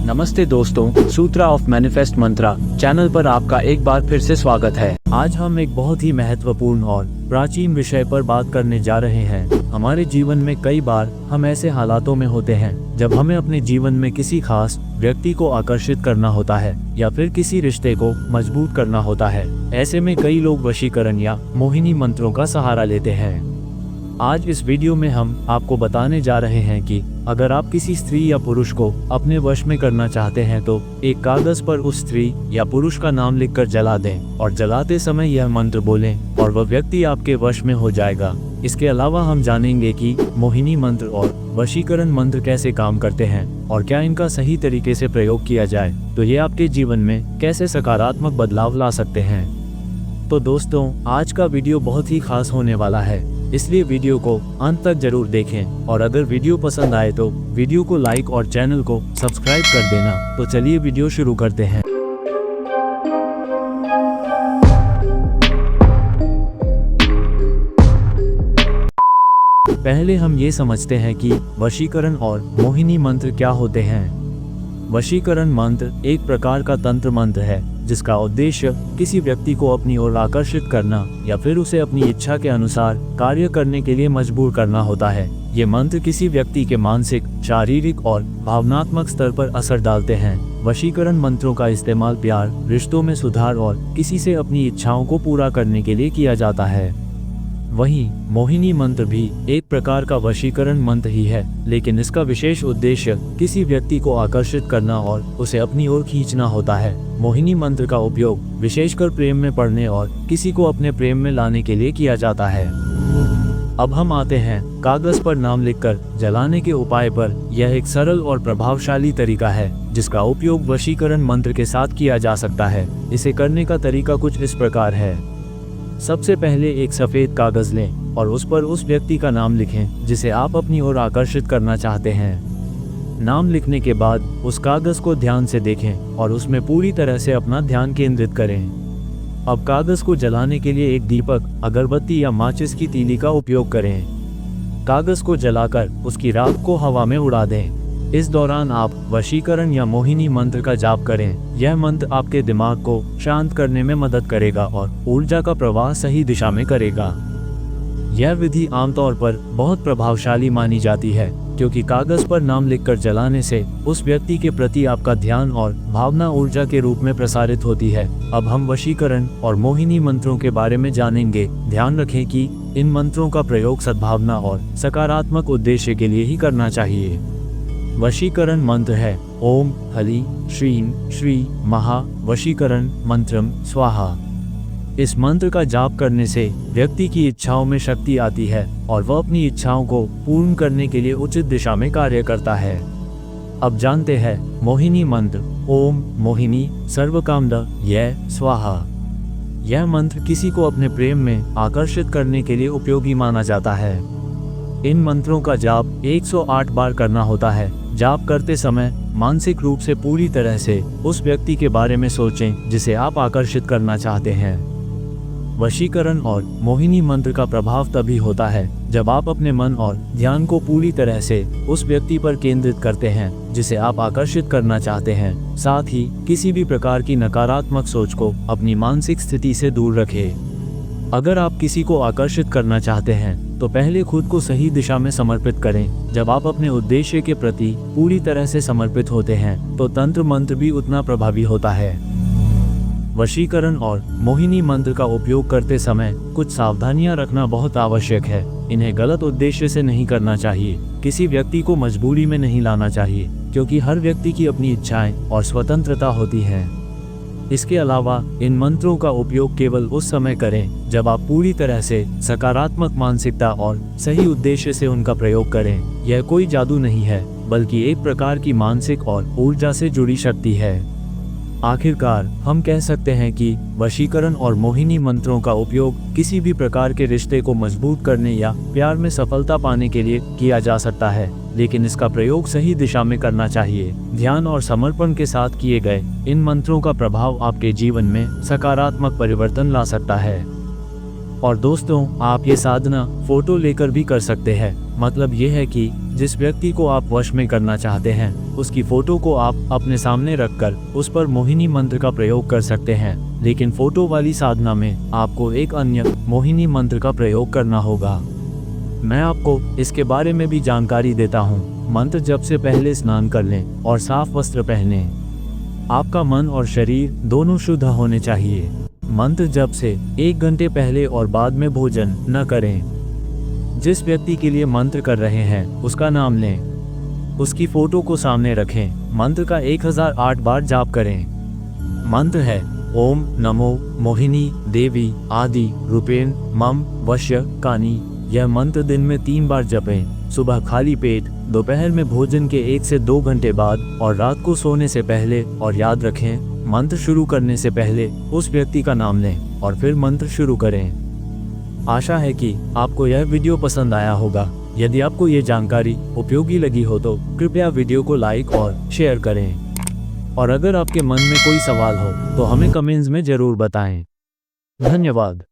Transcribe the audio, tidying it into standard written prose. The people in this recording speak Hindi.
नमस्ते दोस्तों, सूत्रा ऑफ मैनिफेस्ट मंत्रा चैनल पर आपका एक बार फिर से स्वागत है। आज हम एक बहुत ही महत्वपूर्ण और प्राचीन विषय पर बात करने जा रहे हैं। हमारे जीवन में कई बार हम ऐसे हालातों में होते हैं जब हमें अपने जीवन में किसी खास व्यक्ति को आकर्षित करना होता है या फिर किसी रिश्ते को मजबूत करना होता है। ऐसे में कई लोग वशीकरण या मोहिनी मंत्रों का सहारा लेते हैं। आज इस वीडियो में हम आपको बताने जा रहे हैं कि अगर आप किसी स्त्री या पुरुष को अपने वश में करना चाहते हैं तो एक कागज पर उस स्त्री या पुरुष का नाम लिखकर जला दें और जलाते समय यह मंत्र बोलें और वह व्यक्ति आपके वश में हो जाएगा। इसके अलावा हम जानेंगे कि मोहिनी मंत्र और वशीकरण मंत्र कैसे काम करते हैं और क्या इनका सही तरीके से प्रयोग किया जाए तो ये आपके जीवन में कैसे सकारात्मक बदलाव ला सकते हैं। तो दोस्तों, आज का वीडियो बहुत ही खास होने वाला है, इसलिए वीडियो को अंत तक जरूर देखें और अगर वीडियो पसंद आए तो वीडियो को लाइक और चैनल को सब्सक्राइब कर देना। तो चलिए वीडियो शुरू करते हैं। पहले हम ये समझते हैं कि वशीकरण और मोहिनी मंत्र क्या होते हैं। वशीकरण मंत्र एक प्रकार का तंत्र मंत्र है जिसका उद्देश्य किसी व्यक्ति को अपनी ओर आकर्षित करना या फिर उसे अपनी इच्छा के अनुसार कार्य करने के लिए मजबूर करना होता है। ये मंत्र किसी व्यक्ति के मानसिक, शारीरिक और भावनात्मक स्तर पर असर डालते हैं। वशीकरण मंत्रों का इस्तेमाल प्यार, रिश्तों में सुधार और किसी से अपनी इच्छाओं को पूरा करने के लिए किया जाता है। वहीं मोहिनी मंत्र भी एक प्रकार का वशीकरण मंत्र ही है, लेकिन इसका विशेष उद्देश्य किसी व्यक्ति को आकर्षित करना और उसे अपनी ओर खींचना होता है। मोहिनी मंत्र का उपयोग विशेषकर प्रेम में पड़ने और किसी को अपने प्रेम में लाने के लिए किया जाता है। अब हम आते हैं कागज पर नाम लिखकर जलाने के उपाय पर। यह एक सरल और प्रभावशाली तरीका है जिसका उपयोग वशीकरण मंत्र के साथ किया जा सकता है। इसे करने का तरीका कुछ इस प्रकार है। सबसे पहले एक सफेद कागज लें और उस पर उस व्यक्ति का नाम लिखें जिसे आप अपनी ओर आकर्षित करना चाहते हैं। नाम लिखने के बाद उस कागज को ध्यान से देखें और उसमें पूरी तरह से अपना ध्यान केंद्रित करें। अब कागज को जलाने के लिए एक दीपक, अगरबत्ती या माचिस की तीली का उपयोग करें। कागज को जलाकर उसकी राख को हवा में उड़ा दें। इस दौरान आप वशीकरण या मोहिनी मंत्र का जाप करें। यह मंत्र आपके दिमाग को शांत करने में मदद करेगा और ऊर्जा का प्रवाह सही दिशा में करेगा। यह विधि आमतौर पर बहुत प्रभावशाली मानी जाती है क्योंकि कागज पर नाम लिखकर जलाने से उस व्यक्ति के प्रति आपका ध्यान और भावना ऊर्जा के रूप में प्रसारित होती है। अब हम वशीकरण और मोहिनी मंत्रों के बारे में जानेंगे। ध्यान रखें कि इन मंत्रों का प्रयोग सद्भावना और सकारात्मक उद्देश्य के लिए ही करना चाहिए। वशीकरण मंत्र है ओम हलि श्रीं श्री महा वशीकरण मंत्रम स्वाहा। इस मंत्र का जाप करने से व्यक्ति की इच्छाओं में शक्ति आती है और वह अपनी इच्छाओं को पूर्ण करने के लिए उचित दिशा में कार्य करता है। अब जानते हैं मोहिनी मंत्र। ओम मोहिनी सर्वकामद य स्वाहा। यह मंत्र किसी को अपने प्रेम में आकर्षित करने के लिए उपयोगी माना जाता है। इन मंत्रों का जाप 108 बार करना होता है। जाप करते समय मानसिक रूप से पूरी तरह से उस व्यक्ति के बारे में सोचें जिसे आप आकर्षित करना चाहते हैं। वशीकरण और मोहिनी मंत्र का प्रभाव तभी होता है जब आप अपने मन और ध्यान को पूरी तरह से उस व्यक्ति पर केंद्रित करते हैं जिसे आप आकर्षित करना चाहते हैं। साथ ही किसी भी प्रकार की नकारात्मक सोच को अपनी मानसिक स्थिति से दूर रखें। अगर आप किसी को आकर्षित करना चाहते हैं तो पहले खुद को सही दिशा में समर्पित करें। जब आप अपने उद्देश्य के प्रति पूरी तरह से समर्पित होते हैं तो तंत्र मंत्र भी उतना प्रभावी होता है। वशीकरण और मोहिनी मंत्र का उपयोग करते समय कुछ सावधानियां रखना बहुत आवश्यक है। इन्हें गलत उद्देश्य से नहीं करना चाहिए। किसी व्यक्ति को मजबूरी में नहीं लाना चाहिए क्योंकि हर व्यक्ति की अपनी इच्छाएं और स्वतंत्रता होती है। इसके अलावा इन मंत्रों का उपयोग केवल उस समय करें जब आप पूरी तरह से सकारात्मक मानसिकता और सही उद्देश्य से उनका प्रयोग करें। यह कोई जादू नहीं है बल्कि एक प्रकार की मानसिक और ऊर्जा से जुड़ी शक्ति है। आखिरकार हम कह सकते हैं कि वशीकरण और मोहिनी मंत्रों का उपयोग किसी भी प्रकार के रिश्ते को मजबूत करने या प्यार में सफलता पाने के लिए किया जा सकता है, लेकिन इसका प्रयोग सही दिशा में करना चाहिए। ध्यान और समर्पण के साथ किए गए इन मंत्रों का प्रभाव आपके जीवन में सकारात्मक परिवर्तन ला सकता है। और दोस्तों, आप ये साधना फोटो लेकर भी कर सकते हैं। मतलब ये है कि जिस व्यक्ति को आप वश में करना चाहते हैं उसकी फोटो को आप अपने सामने रखकर उस पर मोहिनी मंत्र का प्रयोग कर सकते हैं, लेकिन फोटो वाली साधना में आपको एक अन्य मोहिनी मंत्र का प्रयोग करना होगा। मैं आपको इसके बारे में भी जानकारी देता हूँ। मंत्र जप से पहले स्नान कर लें और साफ वस्त्र पहने। आपका मन और शरीर दोनों शुद्ध होने चाहिए। मंत्र जप से 1 घंटे पहले और बाद में भोजन न करें। जिस व्यक्ति के लिए मंत्र कर रहे हैं उसका नाम लें, उसकी फोटो को सामने रखें, मंत्र का 1008 बार जाप करें। मंत्र है ओम नमो मोहिनी देवी आदि रूपेण मम वश्य कानी। यह मंत्र दिन में 3 बार जपें, सुबह खाली पेट, दोपहर में भोजन के 1 से 2 घंटे बाद और रात को सोने से पहले। और याद रखें, मंत्र शुरू करने से पहले उस व्यक्ति का नाम लें और फिर मंत्र शुरू करें। आशा है कि आपको यह वीडियो पसंद आया होगा। यदि आपको ये जानकारी उपयोगी लगी हो तो कृपया वीडियो को लाइक और शेयर करें। और अगर आपके मन में कोई सवाल हो तो हमें कमेंट्स में ज़रूर बताएं। धन्यवाद।